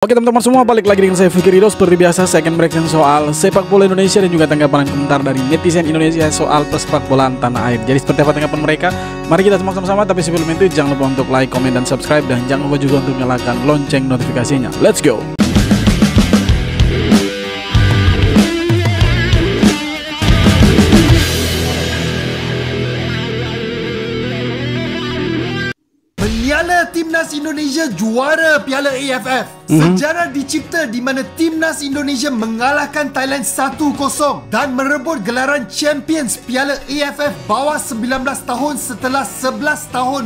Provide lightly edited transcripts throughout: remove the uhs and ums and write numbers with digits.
Oke teman-teman semua, balik lagi dengan saya Fikri Ridho. Seperti biasa saya akan mereaction soal sepak bola Indonesia dan juga tanggapan dan komentar dari netizen Indonesia soal persepak bolaan tanah air. Jadi seperti apa tanggapan mereka? Mari kita simak sama-sama. Tapi sebelum itu jangan lupa untuk like, komen, dan subscribe. Dan jangan lupa juga untuk nyalakan lonceng notifikasinya. Let's go! Menyala Timnas Indonesia juara Piala AFF. Sejarah dicipta di mana Timnas Indonesia mengalahkan Thailand 1-0 dan merebut gelaran Champions Piala AFF bawah 19 tahun setelah 11 tahun.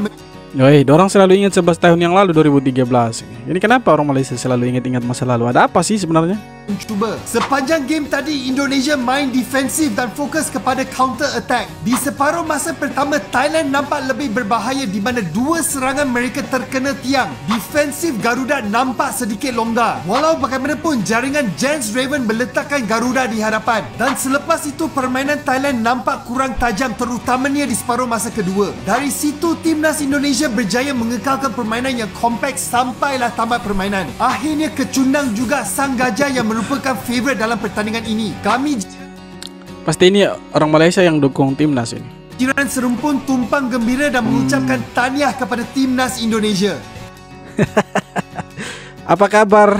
Yoi, dorang selalu ingat 11 tahun yang lalu 2013. Ini kenapa orang Malaysia selalu ingat-ingat masa lalu? Ada apa sih sebenarnya? Cuba. Sepanjang game tadi Indonesia main defensif dan fokus kepada counter attack. Di separuh masa pertama Thailand nampak lebih berbahaya di mana dua serangan mereka terkena tiang. Defensif Garuda nampak sedikit longgar. Walau bagaimanapun jaringan Jens Raven meletakkan Garuda di hadapan. Dan selepas itu permainan Thailand nampak kurang tajam terutamanya di separuh masa kedua. Dari situ Timnas Indonesia berjaya mengekalkan permainan yang kompleks sampailah tamat permainan. Akhirnya kecundang juga Sang Gajah yang merupakan favourite dalam pertandingan ini. Kami Pasti ini orang Malaysia yang dukung Timnas ini. jiran serumpun tumpang gembira dan mengucapkan tahniah kepada Timnas Indonesia. Apa kabar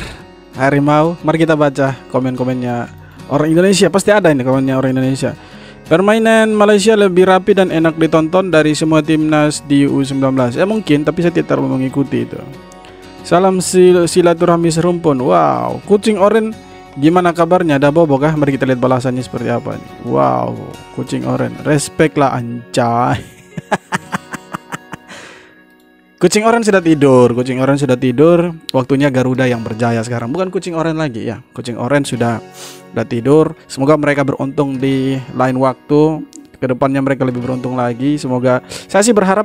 Harimau? Mari kita baca komen-komennya orang Indonesia. Pasti ada ini komennya orang Indonesia. Permainan Malaysia lebih rapi dan enak ditonton dari semua timnas di U19. Ya mungkin, tapi saya tidak terlalu mengikuti itu. Salam silaturahmi serumpun. Wow, kucing oren gimana kabarnya? Ada bobo kah? Mari kita lihat balasannya seperti apa nih. Wow, kucing oren, respect lah anjay. Kucing oren sudah tidur. Kucing oren sudah tidur. Waktunya Garuda yang berjaya sekarang. Bukan kucing oren lagi ya. Kucing oren sudah tidur. Semoga mereka beruntung di lain waktu. Kedepannya mereka lebih beruntung lagi. Semoga. Saya sih berharap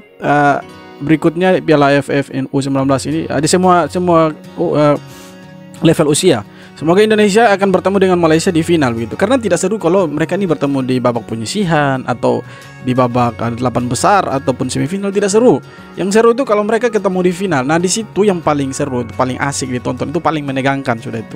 berikutnya Piala AFF U19 ini ada semua level usia. Semoga Indonesia akan bertemu dengan Malaysia di final begitu. Karena tidak seru kalau mereka ini bertemu di babak penyisihan atau di babak 8 besar ataupun semifinal, tidak seru. Yang seru itu kalau mereka ketemu di final. Nah, di situ yang paling seru, paling asik ditonton, itu paling menegangkan sudah itu.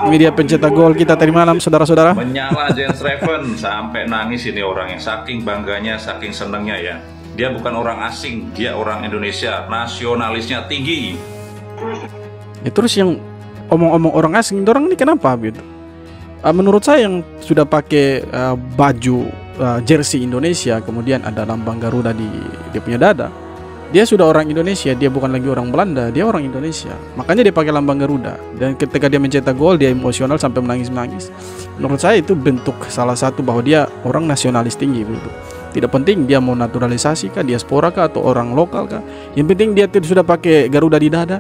Media pencetak gol kita tadi malam, saudara-saudara. Menyala Jens Raven sampai nangis ini orang yang saking bangganya, saking senengnya ya. Dia bukan orang asing, dia orang Indonesia, nasionalisnya tinggi. Ya, terus yang omong-omong orang asing, orang ini kenapa gitu? Menurut saya yang sudah pakai baju jersey Indonesia, kemudian ada lambang Garuda di dia punya dada. Dia sudah orang Indonesia, dia bukan lagi orang Belanda, dia orang Indonesia. Makanya dia pakai lambang Garuda. Dan ketika dia mencetak gol, dia emosional sampai menangis-menangis. Menurut saya itu bentuk salah satu bahwa dia orang nasionalis tinggi begitu. Tidak penting dia mau naturalisasi kah, diaspora kah, atau orang lokal kah. Yang penting dia sudah pakai Garuda di dada,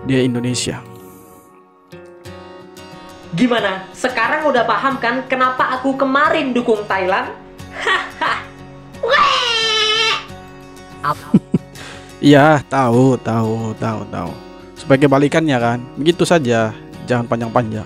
dia Indonesia. Gimana? Sekarang udah paham kan kenapa aku kemarin dukung Thailand? Iya, tahu. Supaya kebalikannya kan. Begitu saja, jangan panjang-panjang.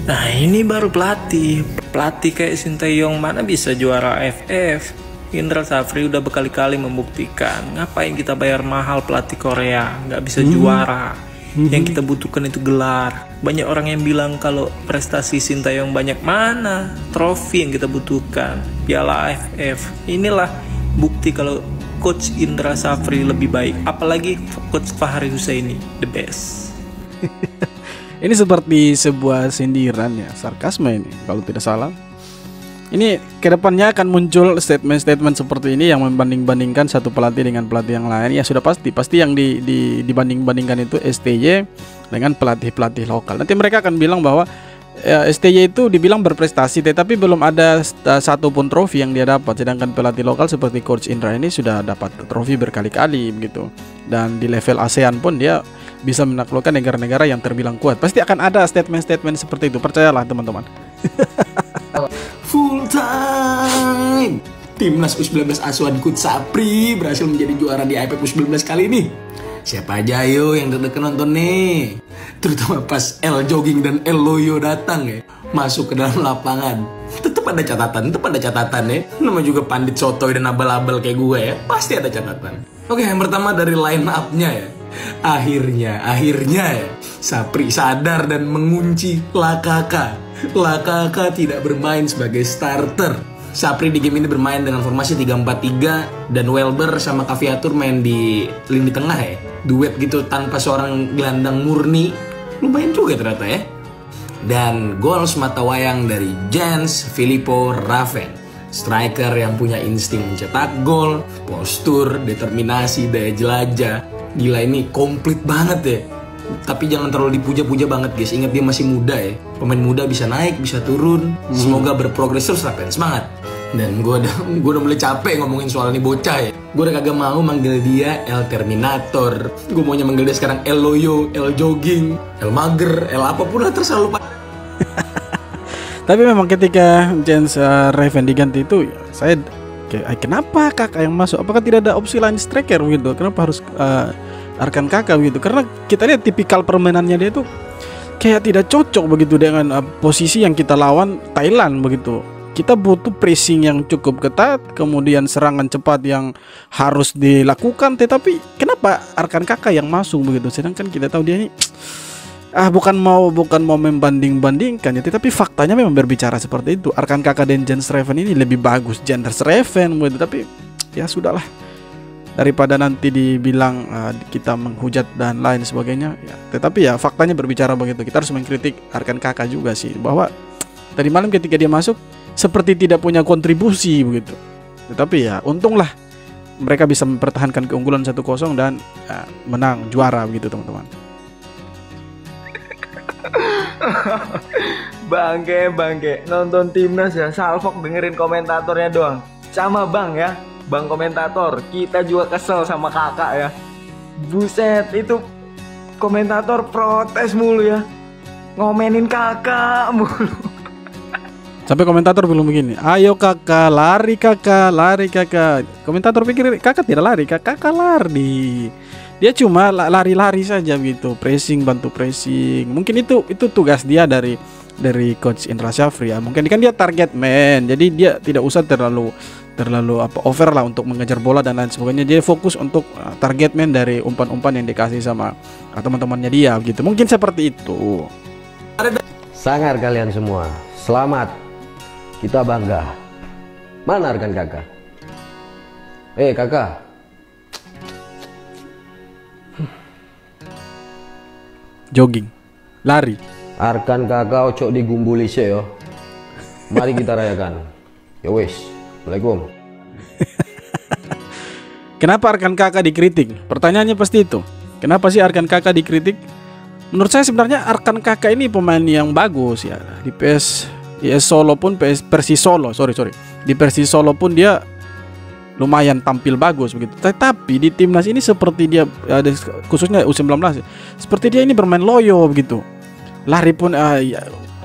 Nah ini baru pelatih kayak Sinteyong mana bisa juara AFF. Indra Safri udah berkali-kali membuktikan. Ngapain kita bayar mahal pelatih Korea, nggak bisa juara. Yang kita butuhkan itu gelar. Banyak orang yang bilang kalau prestasi Sinteyong banyak, mana trofi yang kita butuhkan, Piala AFF. Inilah bukti kalau Coach Indra Safri lebih baik. Apalagi Coach Fahri Husaini, the best. Ini seperti sebuah sindiran ya, sarkasme ini kalau tidak salah. Ini kedepannya akan muncul statement-statement seperti ini yang membanding-bandingkan satu pelatih dengan pelatih yang lain. Ya sudah pasti yang dibanding-bandingkan itu STY dengan pelatih-pelatih lokal. Nanti mereka akan bilang bahwa STY itu dibilang berprestasi, tetapi belum ada satupun trofi yang dia dapat. Sedangkan pelatih lokal seperti Coach Indra ini sudah dapat trofi berkali-kali begitu. Dan di level ASEAN pun dia bisa menaklukkan negara-negara yang terbilang kuat. Pasti akan ada statement-statement seperti itu, percayalah teman-teman. Full time. Timnas U19 asuhan Coach Sapri berhasil menjadi juara di AFF U19 kali ini. Siapa aja yo yang deg-degan nonton nih. Terutama pas El Jogging dan El Loyo datang ya, masuk ke dalam lapangan. Tetap ada catatan ya. Nama juga pandit sotoy dan abal-abal kayak gue ya, pasti ada catatan. Oke, yang pertama dari line up-nya ya. Akhirnya ya, Sapri sadar dan mengunci Lakaka. Lakaka tidak bermain sebagai starter. Sapri di game ini bermain dengan formasi 3-4-3 dan Welber sama Caviatur main di lini tengah ya. Duet gitu tanpa seorang gelandang murni. Lumayan juga ternyata ya. Dan gol semata wayang dari Jens Filippo Raven. Striker yang punya insting mencetak gol, postur, determinasi, daya jelajah. Gila, ini komplit banget ya. Tapi jangan terlalu dipuja-puja banget guys. Ingat dia masih muda ya. Pemain muda bisa naik, bisa turun. Semoga berprogres terus, Raven. Semangat. Dan gue udah mulai capek ngomongin soal ini bocah ya. Gue udah kagak mau manggil dia El Terminator. Gue maunya manggil dia sekarang El Loyo, El Jogging, El Mager, El apapun lah, terserah lu. Tapi memang ketika Jens Raven diganti itu saya kayak kenapa Kakak yang masuk? Apakah tidak ada opsi lain striker gitu? Kenapa harus Arkan Kakak gitu? Karena kita lihat tipikal permainannya dia itu kayak tidak cocok begitu dengan posisi yang kita lawan Thailand begitu. Kita butuh pressing yang cukup ketat, kemudian serangan cepat yang harus dilakukan. Tetapi kenapa Arkan Kakak yang masuk begitu? Sedangkan kita tahu dia ini bukan mau membanding-bandingkan ya, tapi faktanya memang berbicara seperti itu. Arkan Kakak dan Jens Raven ini lebih bagus Jens Raven gitu. Tapi ya sudahlah, daripada nanti dibilang kita menghujat dan lain sebagainya ya. Tetapi ya faktanya berbicara begitu. Kita harus mengkritik Arkan Kakak juga sih, bahwa tadi malam ketika dia masuk seperti tidak punya kontribusi begitu. Tetapi ya untunglah mereka bisa mempertahankan keunggulan 1-0 dan menang juara begitu teman-teman. Bangke nonton timnas ya, salfok dengerin komentatornya doang. Sama bang ya, bang komentator, kita juga kesel sama kakak ya. Buset, itu komentator protes mulu ya, ngomenin kakak mulu. Sampai komentator belum begini, ayo kakak, lari kakak, lari kakak. Komentator pikir kakak tidak lari, kakak lari. Dia cuma lari-lari saja gitu, pressing, bantu pressing. Mungkin itu tugas dia dari coach Indra Syafri ya. Mungkin kan dia target man, jadi dia tidak usah terlalu over lah untuk mengejar bola dan lain sebagainya. Dia fokus untuk target man dari umpan-umpan yang dikasih sama teman-temannya dia gitu. Mungkin seperti itu. Sangar kalian semua, selamat. Kita bangga. Mana Arkan Kakak? Kakak. Jogging, lari. Arkan Kakak ocok digumbuli sih yo. Mari kita rayakan. Ya wes. Assalamualaikum. Kenapa Arkan Kakak dikritik? Pertanyaannya pasti itu. Kenapa sih Arkan Kakak dikritik? Menurut saya sebenarnya Arkan Kakak ini pemain yang bagus ya. Di Solo pun Persis Solo, sorry. Di Persis Solo pun dia lumayan tampil bagus begitu. Tetapi di timnas ini seperti dia khususnya U19 seperti dia ini bermain loyo begitu. Lari pun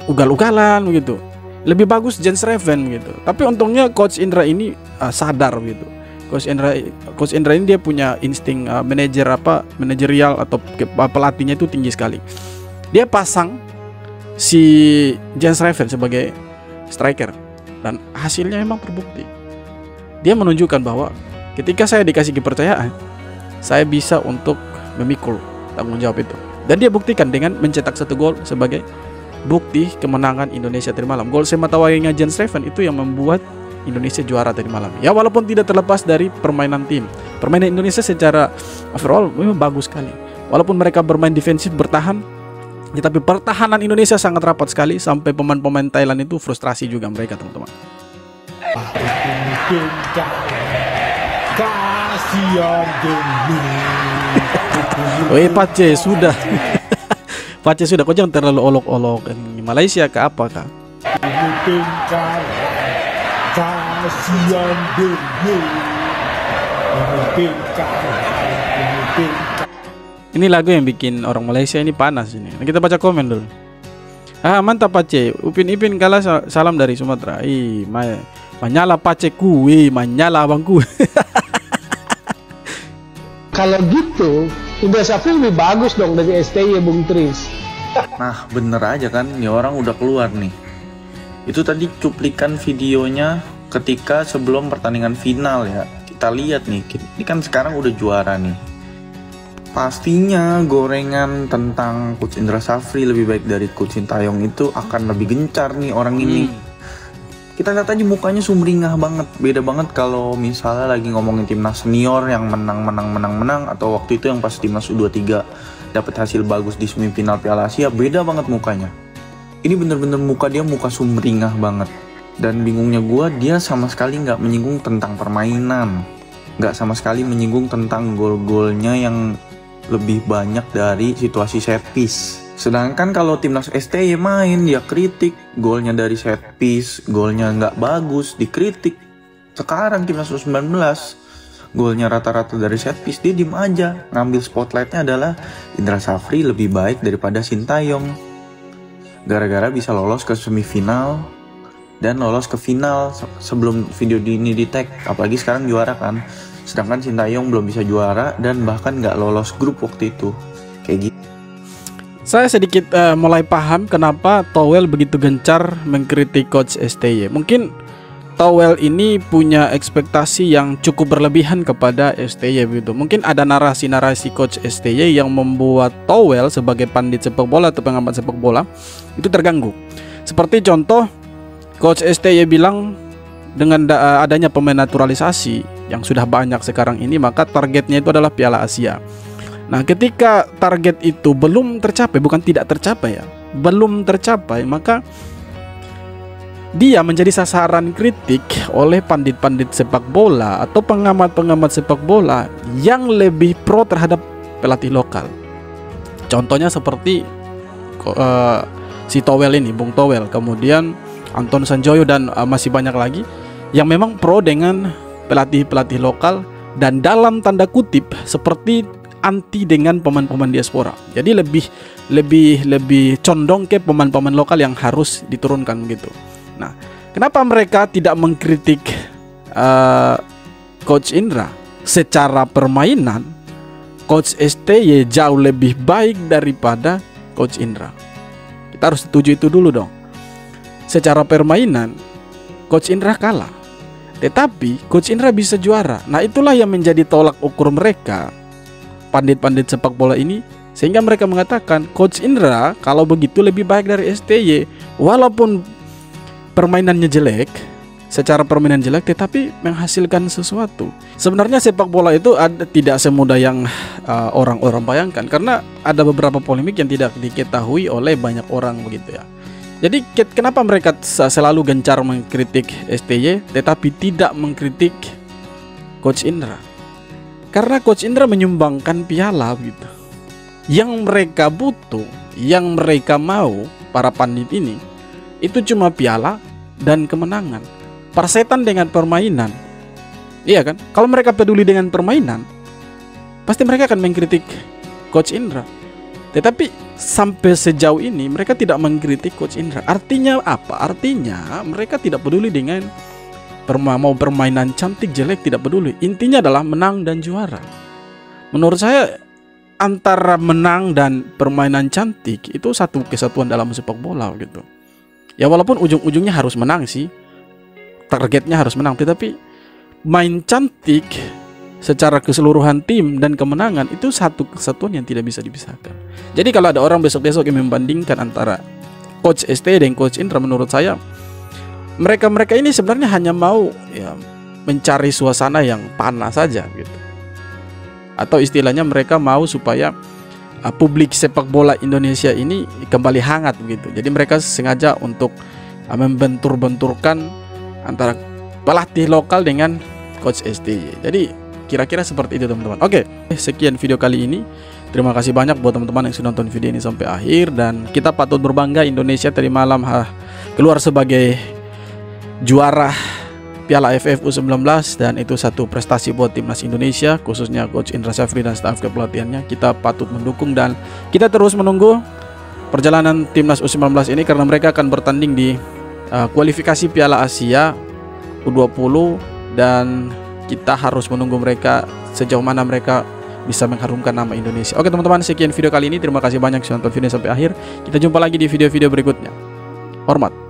ugal-ugalan begitu. Lebih bagus Jens Raven gitu. Tapi untungnya coach Indra ini sadar gitu. Coach Indra ini dia punya insting manajerial atau pelatihnya itu tinggi sekali. Dia pasang si Jens Raven sebagai striker dan hasilnya memang terbukti. Dia menunjukkan bahwa ketika saya dikasih kepercayaan, saya bisa untuk memikul tanggung jawab itu. Dan dia buktikan dengan mencetak 1 gol sebagai bukti kemenangan Indonesia tadi malam. Gol semata wayangnya Jens Raven itu yang membuat Indonesia juara tadi malam. Ya walaupun tidak terlepas dari permainan tim. Permainan Indonesia secara overall memang bagus sekali. Walaupun mereka bermain defensif bertahan, tetapi pertahanan Indonesia sangat rapat sekali sampai pemain-pemain Thailand itu frustrasi juga mereka teman-teman. Woi Pace sudah. Pace sudah, kau jangan terlalu olok-olok. Malaysia ke apa kah? Ini lagu yang bikin orang Malaysia ini panas ini. Kita baca komen dulu. Mantap Pace. Upin Ipin kalah salam dari Sumatera. Manyala Paceku, manyala abangku. Kalau gitu, Indra Syafri lebih bagus dong dari STY Bung Tris. Nah bener aja kan, ya orang udah keluar nih. Itu tadi cuplikan videonya ketika sebelum pertandingan final ya. kita lihat nih, ini kan sekarang udah juara nih. Pastinya gorengan tentang Coach Indra Safri lebih baik dari Coach Sintayong itu akan lebih gencar nih orang ini. Kita lihat aja mukanya sumringah banget. Beda banget kalau misalnya lagi ngomongin timnas senior yang menang, atau waktu itu yang pas timnas U23 dapat hasil bagus di semifinal Piala Asia, beda banget mukanya. Ini bener-bener muka sumringah banget. Dan bingungnya gue, dia sama sekali nggak menyinggung tentang permainan, nggak sama sekali menyinggung tentang gol-golnya yang lebih banyak dari situasi set piece. Sedangkan kalau timnas STY main, dia kritik golnya dari set piece, golnya nggak bagus, dikritik. Sekarang timnas U19, golnya rata-rata dari set piece, dia diem aja. Ngambil spotlightnya adalah Indra Safri lebih baik daripada Sintayong. Gara-gara bisa lolos ke semifinal dan lolos ke final sebelum video ini di tag, apalagi sekarang juara kan. Sedangkan Sintayong belum bisa juara dan bahkan nggak lolos grup waktu itu. Kayak gitu. Saya sedikit mulai paham kenapa Towel begitu gencar mengkritik Coach STY. Mungkin Towel ini punya ekspektasi yang cukup berlebihan kepada STY begitu. Mungkin ada narasi-narasi Coach STY yang membuat Towel sebagai pandit sepak bola atau pengamat sepak bola itu terganggu. Seperti contoh, Coach STY bilang dengan adanya pemain naturalisasi yang sudah banyak sekarang ini, maka targetnya itu adalah Piala Asia. Nah, ketika target itu belum tercapai, bukan tidak tercapai ya, belum tercapai, maka dia menjadi sasaran kritik oleh pandit-pandit sepak bola atau pengamat-pengamat sepak bola yang lebih pro terhadap pelatih lokal. Contohnya seperti si Towel ini, Bung Towel, kemudian Anton Sanjoyo dan masih banyak lagi yang memang pro dengan pelatih-pelatih lokal dan dalam tanda kutip seperti anti dengan pemain-pemain diaspora. Jadi lebih condong ke pemain-pemain lokal yang harus diturunkan gitu. Nah, kenapa mereka tidak mengkritik Coach Indra? Secara permainan Coach STY jauh lebih baik daripada Coach Indra. Kita harus setuju itu dulu dong. Secara permainan Coach Indra kalah, tetapi Coach Indra bisa juara. Nah, itulah yang menjadi tolak ukur mereka, pandit-pandit sepak bola ini, sehingga mereka mengatakan Coach Indra kalau begitu lebih baik dari STY. Walaupun permainannya jelek, secara permainan jelek, tetapi menghasilkan sesuatu. Sebenarnya sepak bola itu tidak semudah yang orang-orang bayangkan, karena ada beberapa polemik yang tidak diketahui oleh banyak orang begitu ya. Jadi kenapa mereka selalu gencar mengkritik STY tetapi tidak mengkritik Coach Indra? Karena Coach Indra menyumbangkan piala gitu. Yang mereka butuh, yang mereka mau, para pandit ini, itu cuma piala dan kemenangan. Persetan dengan permainan. Iya kan? Kalau mereka peduli dengan permainan, pasti mereka akan mengkritik Coach Indra. Tetapi sampai sejauh ini mereka tidak mengkritik Coach Indra. Artinya apa? Artinya mereka tidak peduli dengan mau permainan cantik jelek, tidak peduli. Intinya adalah menang dan juara. Menurut saya antara menang dan permainan cantik itu satu kesatuan dalam sepak bola gitu. Ya walaupun ujung-ujungnya harus menang sih, targetnya harus menang, tetapi main cantik secara keseluruhan tim dan kemenangan itu satu kesatuan yang tidak bisa dipisahkan. Jadi kalau ada orang besok-besok yang membandingkan antara Coach STY dan Coach Indra, menurut saya mereka ini sebenarnya hanya mau ya mencari suasana yang panas saja gitu. Atau istilahnya mereka mau supaya publik sepak bola Indonesia ini kembali hangat begitu. Jadi mereka sengaja untuk membentur-benturkan antara pelatih lokal dengan Coach STY. Jadi kira-kira seperti itu teman-teman. Oke, sekian video kali ini. Terima kasih banyak buat teman-teman yang sudah nonton video ini sampai akhir. Dan kita patut berbangga, Indonesia tadi malam keluar sebagai juara Piala AFF U19. Dan itu satu prestasi buat timnas Indonesia, khususnya Coach Indra Safri dan staf kepelatihannya. Kita patut mendukung dan kita terus menunggu perjalanan timnas U19 ini, karena mereka akan bertanding di kualifikasi Piala Asia U20. Dan kita harus menunggu mereka sejauh mana mereka bisa mengharumkan nama Indonesia. Oke teman-teman, sekian video kali ini. Terima kasih banyak sudah nonton video sampai akhir. Kita jumpa lagi di video-video berikutnya. Hormat.